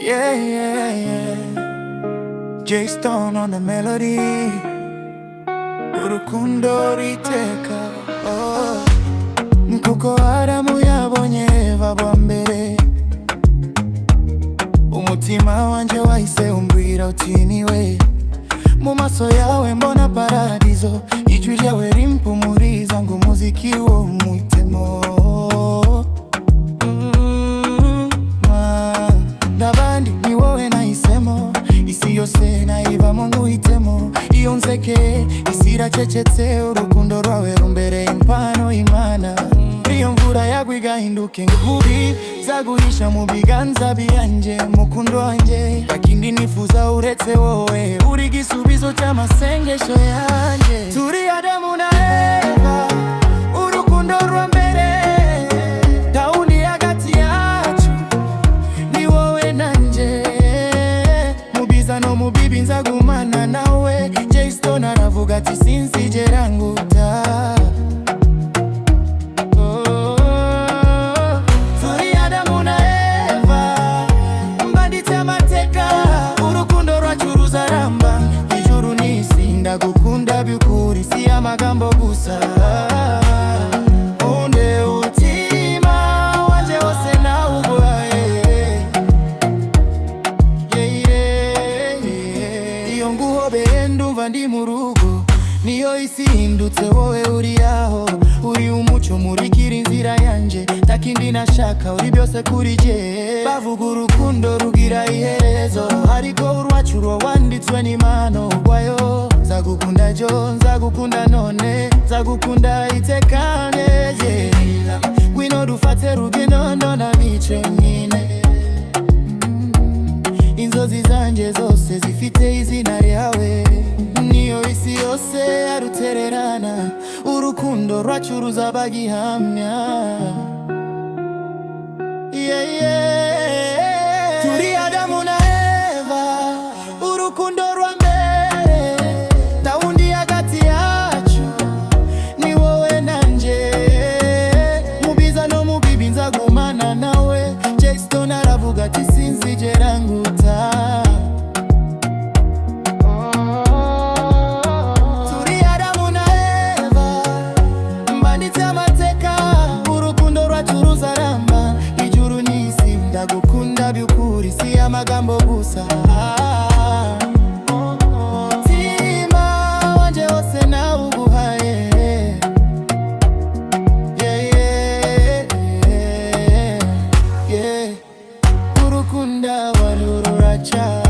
Yeah, yeah, yeah. J Stone on the melody. Urukundo riteka. Oh. Nkuko Adamu yabonye Eva bwa mbere, umutima wanje wahise umbwira uti niwe. Mu maso yawe mbona paradizo, ijwi ryawe rimpumuriza ngo umuziki wo muitemo. Ndabandi ni wowe nahisemo, isi yose nayibamo nguhitemo. Iyo nseke isi iracecetse, urukundo rwawe rumbereye impano y'Imana. Iyo mvura yagwa igahinduka inkubi, zaguhisha mu biganza byanjye mukundo wanjye. Takindi nifuza uretse wowe, uri igisubizo cy'amasengesho yanjye. Turi Adamu na Eva, urukundo rwa mbere, tawundi hagati yacu ni wowe nanje. Mu biza no mu bibi nzagumana nawe. J Stone aravuga ati sinzigera nguta. Ndagukunda by'ukuri si amagambo gusa. Unde utima wanje wose nawuguhaye. Iyo nguhobeye ndumva ndi mu rugo, niyo isi ihindutse wowe uri aho. Uri umucyo murikira inzira yanje, takindi nashaka uri byose kuri jye. Bavuga urukundo rugira iherezo, ariko urwacu rwo wanditswe n'Imana ubwayo. Nzagukunda jo, nzagukunda none, nzagukunda iteka neze. Ngwino dufate rugendo ndanabice nyine. Inzozi zanje zose zifite izina ryawe, niyo isi yose yarutererana. Urukundo rwacu ruzaba gihamya. Yeah, yeah. Turi Adamu na Eva, urukundo rwa mbere, tawundi hagati yacu ni wowe nanje. Mu biza no mu bibi nzagumana nawe. J Stone aravuga ati sinzigera nguta. Turi Adamu na Eva, mbanditse amateka, urukundo rwacu ruzaramba. Ijuru n'isi ndagukunda by'ukuri si amagambo gusa. Mutima wanje wose nawuguhaye. Yeah, yeah, yeah, yeah. Urukunda warururacha.